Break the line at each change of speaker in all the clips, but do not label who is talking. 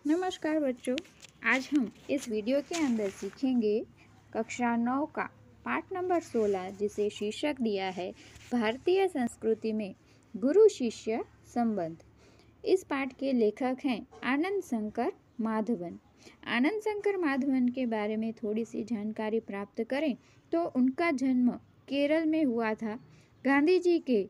नमस्कार बच्चों, आज हम इस वीडियो के अंदर सीखेंगे कक्षा 9 का पाठ नंबर 16 जिसे शीर्षक दिया है भारतीय संस्कृति में गुरु शिष्य संबंध। इस पाठ के लेखक हैं आनंद शंकर माधवन। आनंद शंकर माधवन के बारे में थोड़ी सी जानकारी प्राप्त करें तो उनका जन्म केरल में हुआ था। गांधी जी के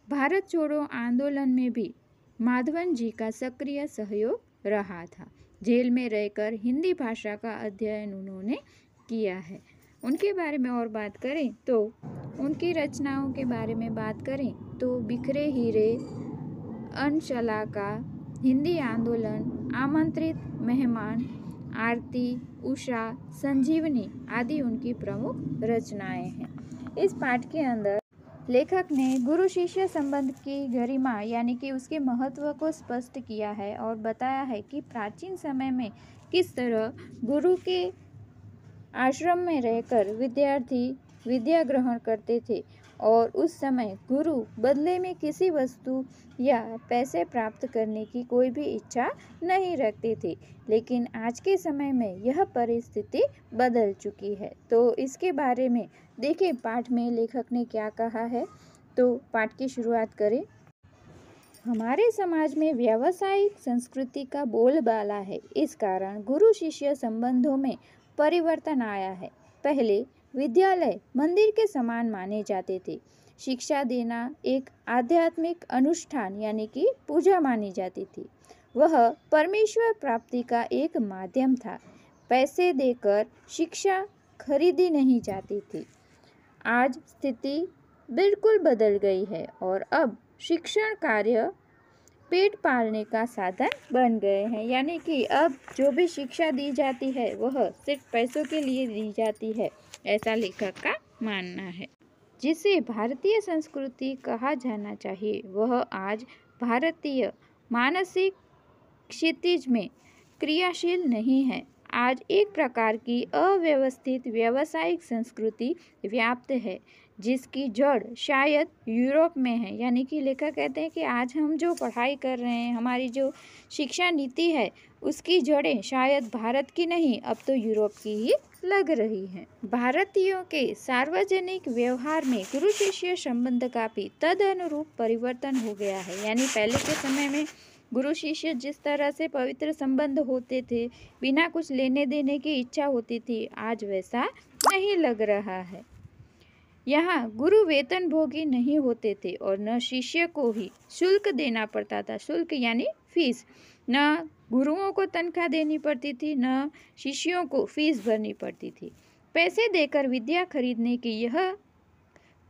भारत छोड़ो आंदोलन में भी माधवन जी का सक्रिय सहयोग रहा था। जेल में रहकर हिंदी भाषा का अध्ययन उन्होंने किया है। उनके बारे में और बात करें तो उनकी रचनाओं के बारे में बात करें तो बिखरे हीरे, अनशलाका, हिंदी आंदोलन, आमंत्रित मेहमान, आरती, उषा, संजीवनी आदि उनकी प्रमुख रचनाएं हैं। इस पाठ के अंदर लेखक ने गुरु शिष्य संबंध की गरिमा यानी कि उसके महत्व को स्पष्ट किया है और बताया है कि प्राचीन समय में किस तरह गुरु के आश्रम में रहकर विद्यार्थी विद्या ग्रहण करते थे और उस समय गुरु बदले में किसी वस्तु या पैसे प्राप्त करने की कोई भी इच्छा नहीं रखते थे। लेकिन आज के समय में यह परिस्थिति बदल चुकी है। तो इसके बारे में देखिए पाठ में लेखक ने क्या कहा है। तो पाठ की शुरुआत करें। हमारे समाज में व्यावसायिक संस्कृति का बोलबाला है। इस कारण गुरु शिष्य संबंधों में परिवर्तन आया है। पहले विद्यालय मंदिर के समान माने जाते थे। शिक्षा देना एक आध्यात्मिक अनुष्ठान यानी कि पूजा मानी जाती थी। वह परमेश्वर प्राप्ति का एक माध्यम था। पैसे देकर शिक्षा खरीदी नहीं जाती थी। आज स्थिति बिल्कुल बदल गई है और अब शिक्षण कार्य पेट पालने का साधन बन गए हैं। यानी कि अब जो भी शिक्षा दी जाती है वह सिर्फ पैसों के लिए दी जाती है, ऐसा लेखक का मानना है। जिसे भारतीय संस्कृति कहा जाना चाहिए वह आज भारतीय मानसिक क्षितिज में क्रियाशील नहीं है। आज एक प्रकार की अव्यवस्थित व्यावसायिक संस्कृति व्याप्त है जिसकी जड़ शायद यूरोप में है। यानी कि लेखक कहते हैं कि आज हम जो पढ़ाई कर रहे हैं, हमारी जो शिक्षा नीति है उसकी जड़ें शायद भारत की नहीं, अब तो यूरोप की ही लग रही है। भारतीयों के सार्वजनिक व्यवहार में गुरु शिष्य संबंध का भी तदनुरूप परिवर्तन हो गया है। यानी पहले के समय में गुरु शिष्य जिस तरह से पवित्र संबंध होते थे, बिना कुछ लेने देने की इच्छा होती थी, आज वैसा नहीं लग रहा है। यहाँ गुरु वेतन भोगी नहीं होते थे और न शिष्य को ही शुल्क देना पड़ता था। शुल्क यानी फीस। न गुरुओं को तनख्वाह देनी पड़ती थी, न शिष्यों को फीस भरनी पड़ती थी। पैसे देकर विद्या खरीदने की यह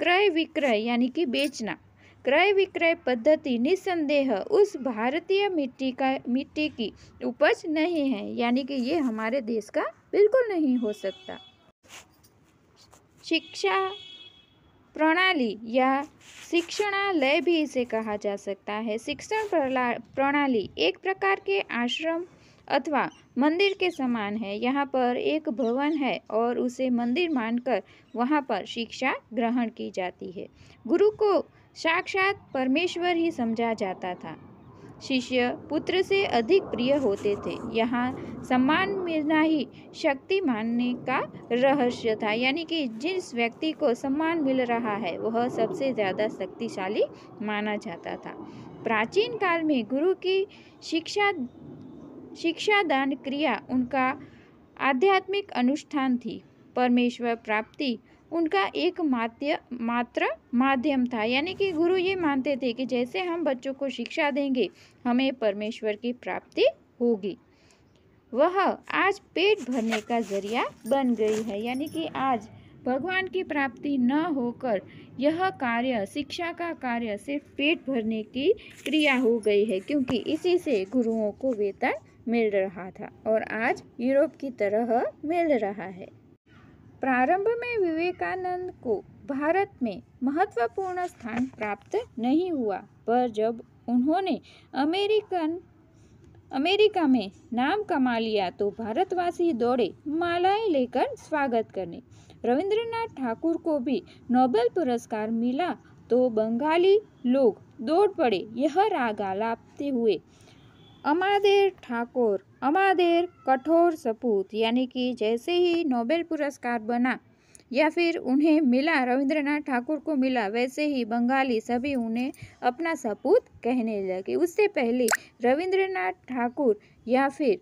क्रय विक्रय यानी कि बेचना क्रय विक्रय पद्धति निस्संदेह उस भारतीय मिट्टी की उपज नहीं है। यानी कि ये हमारे देश का बिल्कुल नहीं हो सकता। शिक्षा प्रणाली या शिक्षणालय भी इसे कहा जा सकता है। शिक्षण प्रणाली एक प्रकार के आश्रम अथवा मंदिर के समान है। यहाँ पर एक भवन है और उसे मंदिर मानकर वहाँ पर शिक्षा ग्रहण की जाती है। गुरु को साक्षात परमेश्वर ही समझा जाता था। शिष्य पुत्र से अधिक प्रिय होते थे। यहाँ सम्मान मिलना ही शक्ति मानने का रहस्य था। यानी कि जिस व्यक्ति को सम्मान मिल रहा है वह सबसे ज़्यादा शक्तिशाली माना जाता था। प्राचीन काल में गुरु की शिक्षादान क्रिया उनका आध्यात्मिक अनुष्ठान थी। परमेश्वर प्राप्ति उनका एक मात्र माध्यम था। यानी कि गुरु ये मानते थे कि जैसे हम बच्चों को शिक्षा देंगे हमें परमेश्वर की प्राप्ति होगी। वह आज पेट भरने का जरिया बन गई है। यानी कि आज भगवान की प्राप्ति न होकर यह कार्य, शिक्षा का कार्य, सिर्फ पेट भरने की क्रिया हो गई है, क्योंकि इसी से गुरुओं को वेतन मिल रहा था और आज यूरोप की तरह मिल रहा है। प्रारंभ में विवेकानंद को भारत में महत्वपूर्ण स्थान प्राप्त नहीं हुआ, पर जब उन्होंने अमेरिका में नाम कमा लिया तो भारतवासी दौड़े मालाएं लेकर स्वागत करने। रविंद्रनाथ ठाकुर को भी नोबेल पुरस्कार मिला तो बंगाली लोग दौड़ पड़े यह राग आलापते हुए अमादेर ठाकुर, अमादेर कठोर सपूत, यानी कि जैसे ही नोबेल पुरस्कार बना या फिर उन्हें मिला, रविंद्रनाथ ठाकुर को मिला, वैसे ही बंगाली सभी उन्हें अपना सपूत कहने लगे। उससे पहले रविंद्रनाथ ठाकुर या फिर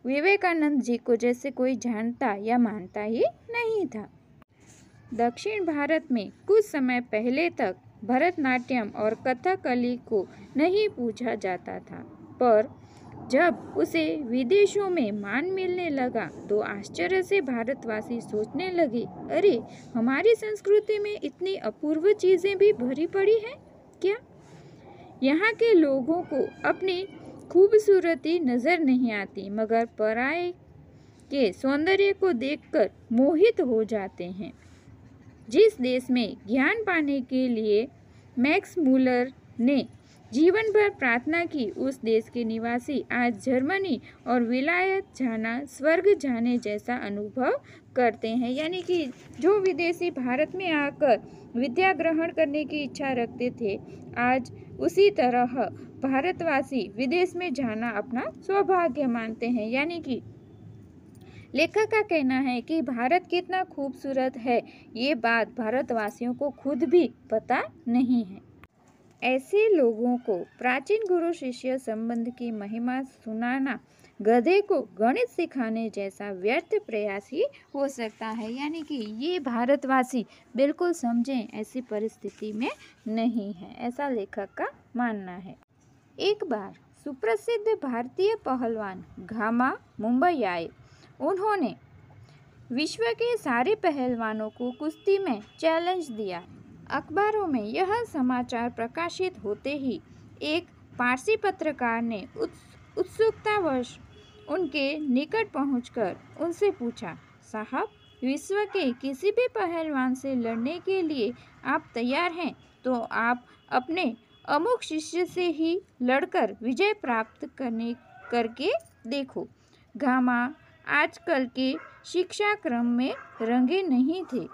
विवेकानंद जी को जैसे कोई जानता या मानता ही नहीं था। दक्षिण भारत में कुछ समय पहले तक भरतनाट्यम और कथकली को नहीं पूछा जाता था, पर जब उसे विदेशों में मान मिलने लगा तो आश्चर्य से भारतवासी सोचने लगे, अरे हमारी संस्कृति में इतनी अपूर्व चीजें भी भरी पड़ी हैं क्या? यहाँ के लोगों को अपनी खूबसूरती नजर नहीं आती, मगर पराये के सौंदर्य को देखकर मोहित हो जाते हैं। जिस देश में ज्ञान पाने के लिए मैक्स मूलर ने जीवन भर प्रार्थना की, उस देश के निवासी आज जर्मनी और विलायत जाना स्वर्ग जाने जैसा अनुभव करते हैं। यानी कि जो विदेशी भारत में आकर विद्या ग्रहण करने की इच्छा रखते थे, आज उसी तरह भारतवासी विदेश में जाना अपना सौभाग्य मानते हैं। यानी कि लेखक का कहना है कि भारत कितना खूबसूरत है, ये बात भारतवासियों को खुद भी पता नहीं है। ऐसे लोगों को प्राचीन गुरु शिष्य संबंध की महिमा सुनाना गधे को गणित सिखाने जैसा व्यर्थ प्रयास ही हो सकता है। यानी कि ये भारतवासी बिल्कुल समझें ऐसी परिस्थिति में नहीं है, ऐसा लेखक का मानना है। एक बार सुप्रसिद्ध भारतीय पहलवान घामा मुंबई आए। उन्होंने विश्व के सारे पहलवानों को कुश्ती में चैलेंज दिया। अखबारों में यह समाचार प्रकाशित होते ही एक पारसी पत्रकार ने उत्सुकतावश उनके निकट पहुंचकर उनसे पूछा, साहब, विश्व के किसी भी पहलवान से लड़ने के लिए आप तैयार हैं तो आप अपने अमुक शिष्य से ही लड़कर विजय प्राप्त करके देखो। घामा आजकल के शिक्षा क्रम में रंगे नहीं थे,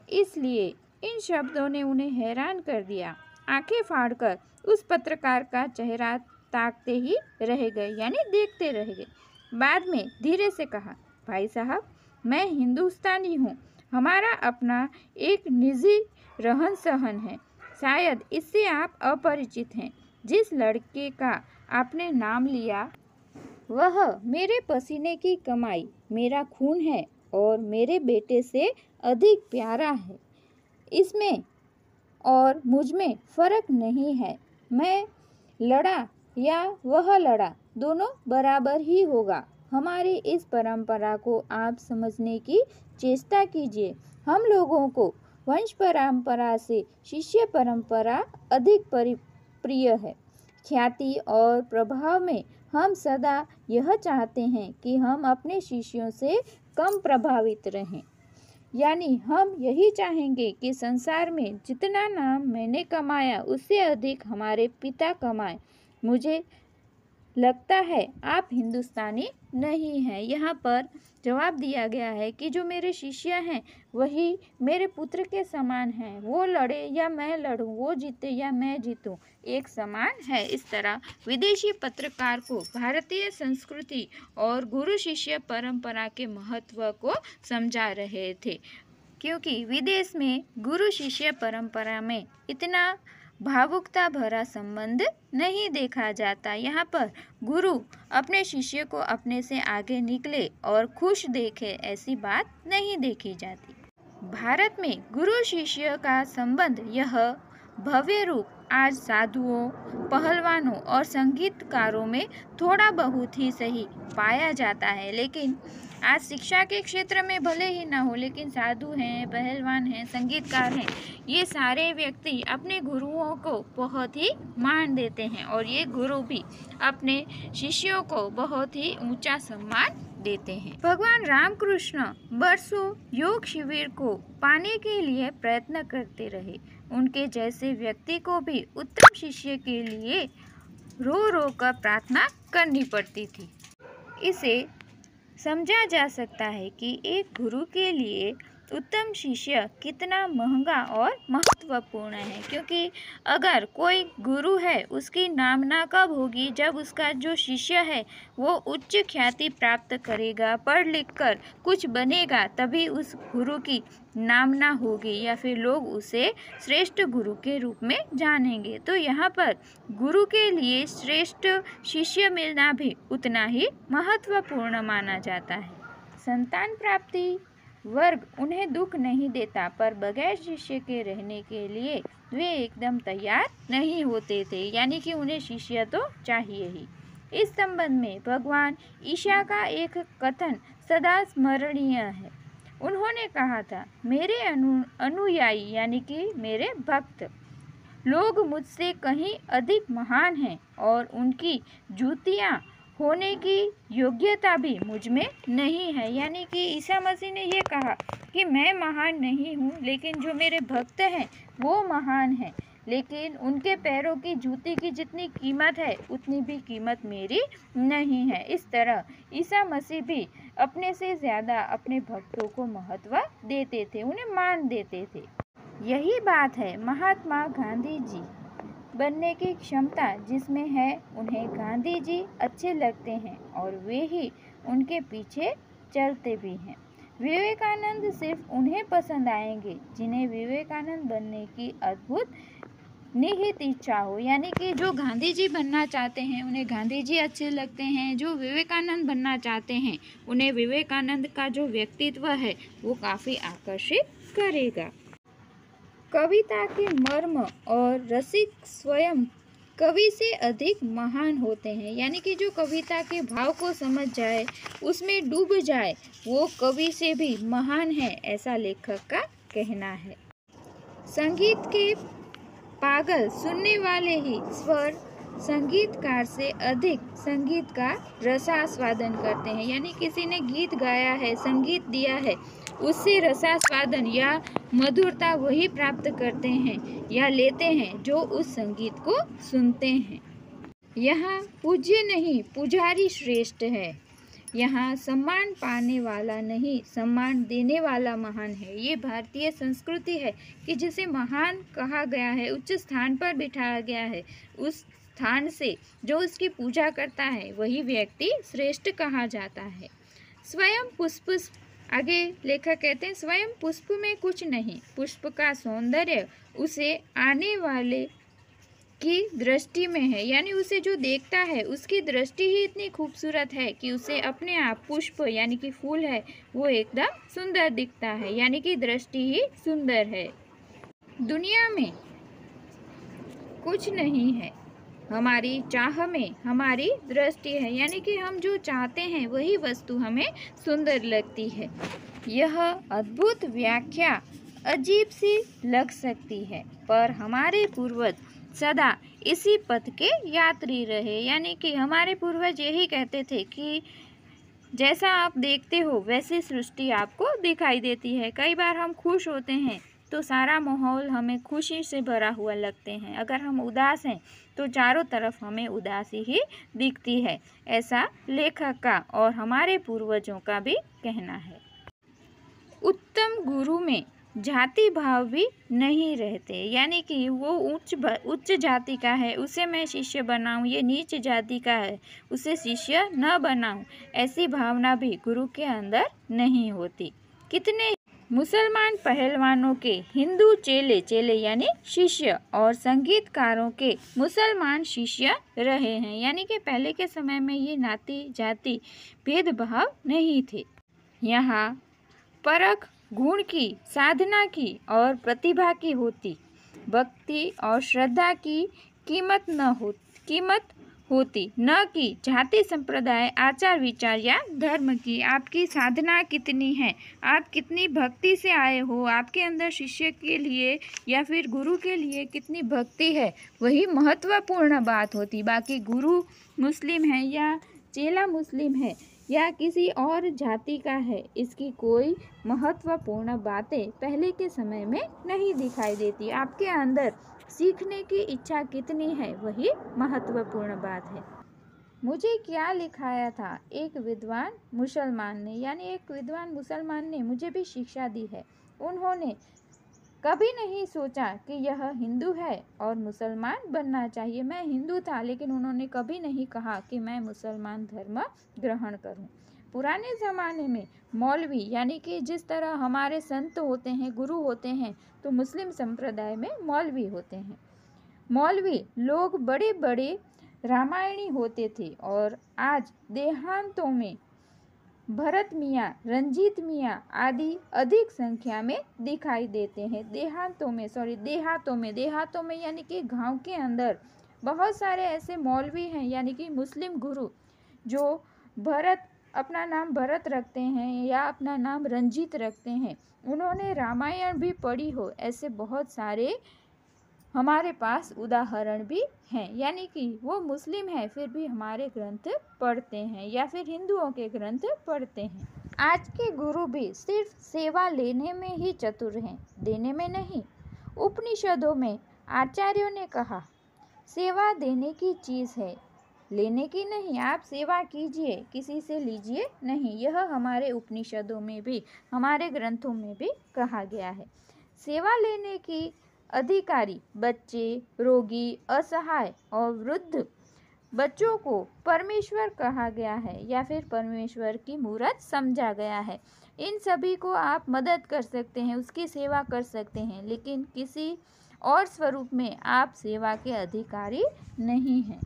इसलिए इन शब्दों ने उन्हें हैरान कर दिया। आंखें फाड़कर उस पत्रकार का चेहरा ताकते ही रह गए, यानी देखते रह गए। बाद में धीरे से कहा, भाई साहब, मैं हिंदुस्तानी हूँ, हमारा अपना एक निजी रहन सहन है, शायद इससे आप अपरिचित हैं। जिस लड़के का आपने नाम लिया वह मेरे पसीने की कमाई, मेरा खून है और मेरे बेटे से अधिक प्यारा है। इसमें और मुझ में फर्क नहीं है। मैं लड़ा या वह लड़ा, दोनों बराबर ही होगा। हमारी इस परंपरा को आप समझने की चेष्टा कीजिए। हम लोगों को वंश परंपरा से शिष्य परंपरा अधिक प्रिय है। ख्याति और प्रभाव में हम सदा यह चाहते हैं कि हम अपने शिष्यों से कम प्रभावित रहें। यानी हम यही चाहेंगे कि संसार में जितना नाम मैंने कमाया उससे अधिक हमारे पिता कमाए। मुझे लगता है आप हिंदुस्तानी नहीं हैं। यहाँ पर जवाब दिया गया है कि जो मेरे शिष्य हैं वही मेरे पुत्र के समान हैं। वो लड़े या मैं लड़ूं, वो जीते या मैं जीतूं, एक समान है। इस तरह विदेशी पत्रकार को भारतीय संस्कृति और गुरु शिष्य परंपरा के महत्व को समझा रहे थे, क्योंकि विदेश में गुरु शिष्य परंपरा में इतना भावुकता भरा संबंध नहीं देखा जाता। यहाँ पर गुरु अपने शिष्य को अपने से आगे निकले और खुश देखे, ऐसी बात नहीं देखी जाती। भारत में गुरु शिष्य का संबंध यह भव्य रूप आज साधुओं, पहलवानों और संगीतकारों में थोड़ा बहुत ही सही पाया जाता है। लेकिन आज शिक्षा के क्षेत्र में भले ही ना हो, लेकिन साधु हैं, पहलवान हैं, संगीतकार हैं, ये सारे व्यक्ति अपने गुरुओं को बहुत ही मान देते हैं और ये गुरु भी अपने शिष्यों को बहुत ही ऊंचा सम्मान देते हैं। भगवान रामकृष्ण बरसों योग शिविर को पाने के लिए प्रयत्न करते रहे। उनके जैसे व्यक्ति को भी उत्तम शिष्य के लिए रो रो कर प्रार्थना करनी पड़ती थी। इसे समझा जा सकता है कि एक गुरु के लिए उत्तम शिष्य कितना महंगा और महत्वपूर्ण है, क्योंकि अगर कोई गुरु है उसकी नामना कब होगी, जब उसका जो शिष्य है वो उच्च ख्याति प्राप्त करेगा, पढ़ लिख कर कुछ बनेगा, तभी उस गुरु की नामना होगी या फिर लोग उसे श्रेष्ठ गुरु के रूप में जानेंगे। तो यहाँ पर गुरु के लिए श्रेष्ठ शिष्य मिलना भी उतना ही महत्वपूर्ण माना जाता है। संतान प्राप्ति वर्ग उन्हें दुख नहीं देता, पर बगैर शिष्य के रहने के लिए वे एकदम तैयार नहीं होते थे, यानी कि उन्हें शिष्य तो चाहिए ही। इस संबंध में भगवान ईशा का एक कथन सदा स्मरणीय है। उन्होंने कहा था, मेरे अनुयायी यानी कि मेरे भक्त लोग मुझसे कहीं अधिक महान हैं और उनकी जूतियाँ होने की योग्यता भी मुझ में नहीं है। यानी कि ईसा मसीह ने ये कहा कि मैं महान नहीं हूँ, लेकिन जो मेरे भक्त हैं वो महान हैं, लेकिन उनके पैरों की जूती की जितनी कीमत है उतनी भी कीमत मेरी नहीं है। इस तरह ईसा मसीह भी अपने से ज़्यादा अपने भक्तों को महत्व देते थे, उन्हें मान देते थे। यही बात है महात्मा गांधी जी बनने की क्षमता जिसमें है, उन्हें गांधी जी अच्छे लगते हैं और वे ही उनके पीछे चलते भी हैं। विवेकानंद सिर्फ उन्हें पसंद आएंगे जिन्हें विवेकानंद बनने की अद्भुत निहित इच्छा हो, यानी कि जो गांधी जी बनना चाहते हैं उन्हें गांधी जी अच्छे लगते हैं, जो विवेकानंद बनना चाहते हैं उन्हें विवेकानंद का जो व्यक्तित्व है वो काफ़ी आकर्षित करेगा। कविता के मर्म और रसिक स्वयं कवि से अधिक महान होते हैं, यानी कि जो कविता के भाव को समझ जाए, उसमें डूब जाए, वो कवि से भी महान है, ऐसा लेखक का कहना है। संगीत के पागल सुनने वाले ही स्वर संगीतकार से अधिक संगीत का रसास्वादन करते हैं, यानी किसी ने गीत गाया है, संगीत दिया है, उससे रसास्वादन या मधुरता वही प्राप्त करते हैं या लेते हैं जो उस संगीत को सुनते हैं। यहाँ पूज्य नहीं पुजारी श्रेष्ठ है, यहाँ सम्मान पाने वाला नहीं सम्मान देने वाला महान है। ये भारतीय संस्कृति है कि जिसे महान कहा गया है, उच्च स्थान पर बिठाया गया है, उस स्थान से जो उसकी पूजा करता है वही व्यक्ति श्रेष्ठ कहा जाता है। स्वयं पुष्प, आगे लेखक कहते हैं, स्वयं पुष्प में कुछ नहीं, पुष्प का सौंदर्य उसे आने वाले की दृष्टि में है, यानी उसे जो देखता है उसकी दृष्टि ही इतनी खूबसूरत है कि उसे अपने आप पुष्प यानी कि फूल है वो एकदम सुंदर दिखता है, यानी कि दृष्टि ही सुंदर है। दुनिया में कुछ नहीं है, हमारी चाह में हमारी दृष्टि है, यानी कि हम जो चाहते हैं वही वस्तु हमें सुंदर लगती है। यह अद्भुत व्याख्या अजीब सी लग सकती है, पर हमारे पूर्वज सदा इसी पथ के यात्री रहे, यानी कि हमारे पूर्वज यही कहते थे कि जैसा आप देखते हो वैसी सृष्टि आपको दिखाई देती है। कई बार हम खुश होते हैं तो सारा माहौल हमें खुशी से भरा हुआ लगते हैं, अगर हम उदास हैं तो चारों तरफ हमें उदासी ही दिखती है, ऐसा लेखक का और हमारे पूर्वजों का भी कहना है। उत्तम गुरु में जाति भाव भी नहीं रहते, यानी कि वो उच्च जाति का है उसे मैं शिष्य बनाऊं, ये नीच जाति का है उसे शिष्य न बनाऊं, ऐसी भावना भी गुरु के अंदर नहीं होती। कितने मुसलमान पहलवानों के हिंदू चेले यानी शिष्य और संगीतकारों के मुसलमान शिष्य रहे हैं, यानी कि पहले के समय में ये नाती जाति भेदभाव नहीं थे। यहाँ परख गुण की, साधना की और प्रतिभा की होती, भक्ति और श्रद्धा की कीमत होती, न कि जाति संप्रदाय आचार विचार या धर्म की। आपकी साधना कितनी है, आप कितनी भक्ति से आए हो, आपके अंदर शिष्य के लिए या फिर गुरु के लिए कितनी भक्ति है, वही महत्वपूर्ण बात होती। बाकी गुरु मुस्लिम है या चेला मुस्लिम है या किसी और जाति का है, इसकी कोई महत्वपूर्ण बातें पहले के समय में नहीं दिखाई देती। आपके अंदर सीखने की इच्छा कितनी है वही महत्वपूर्ण बात है। मुझे क्या लिखाया था एक विद्वान मुसलमान ने, यानी एक विद्वान मुसलमान ने मुझे भी शिक्षा दी है। उन्होंने कभी नहीं सोचा कि यह हिंदू है और मुसलमान बनना चाहिए। मैं हिंदू था, लेकिन उन्होंने कभी नहीं कहा कि मैं मुसलमान धर्म ग्रहण करूं। पुराने ज़माने में मौलवी, यानी कि जिस तरह हमारे संत होते हैं, गुरु होते हैं, तो मुस्लिम संप्रदाय में मौलवी होते हैं। मौलवी लोग बड़े बड़े रामायणी होते थे और आज देहांतों में भरत मियाँ, रंजीत मियाँ आदि अधिक संख्या में दिखाई देते हैं। देहातों में यानी कि गांव के अंदर बहुत सारे ऐसे मौलवी हैं, यानी कि मुस्लिम गुरु, जो अपना नाम भरत रखते हैं या अपना नाम रंजीत रखते हैं। उन्होंने रामायण भी पढ़ी हो, ऐसे बहुत सारे हमारे पास उदाहरण भी हैं। यानी कि वो मुस्लिम है फिर भी हमारे ग्रंथ पढ़ते हैं या फिर हिंदुओं के ग्रंथ पढ़ते हैं। आज के गुरु भी सिर्फ सेवा लेने में ही चतुर हैं, देने में नहीं। उपनिषदों में आचार्यों ने कहा, सेवा देने की चीज़ है, लेने की नहीं। आप सेवा कीजिए, किसी से लीजिए नहीं। यह हमारे उपनिषदों में भी, हमारे ग्रंथों में भी कहा गया है। सेवा लेने की अधिकारी बच्चे, रोगी, असहाय और वृद्ध बच्चों को परमेश्वर कहा गया है या फिर परमेश्वर की मूरत समझा गया है। इन सभी को आप मदद कर सकते हैं, उसकी सेवा कर सकते हैं, लेकिन किसी और स्वरूप में आप सेवा के अधिकारी नहीं हैं।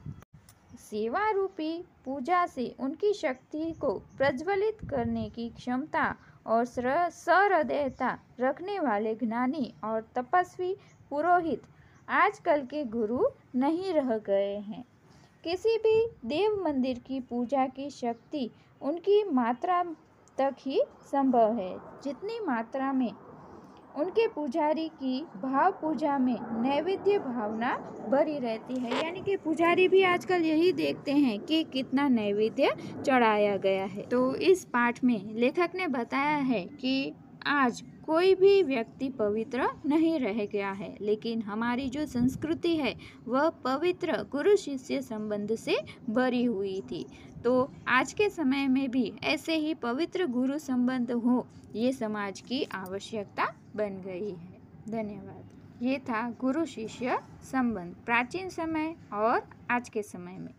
सेवा रूपी पूजा से उनकी शक्ति को प्रज्वलित करने की क्षमता और सहृदयता रखने वाले ज्ञानी और तपस्वी पुरोहित आजकल के गुरु नहीं रह गए हैं। किसी भी देव मंदिर की पूजा की शक्ति उनकी मात्रा तक ही संभव है, जितनी मात्रा में उनके पुजारी की भाव पूजा में नैवेद्य भावना भरी रहती है। यानी कि पुजारी भी आजकल यही देखते हैं कि कितना नैवेद्य चढ़ाया गया है। तो इस पाठ में लेखक ने बताया है कि आज कोई भी व्यक्ति पवित्र नहीं रह गया है, लेकिन हमारी जो संस्कृति है वह पवित्र गुरु शिष्य संबंध से भरी हुई थी। तो आज के समय में भी ऐसे ही पवित्र गुरु संबंध हो, ये समाज की आवश्यकता बन गई है। धन्यवाद। ये था गुरु शिष्य संबंध, प्राचीन समय और आज के समय में।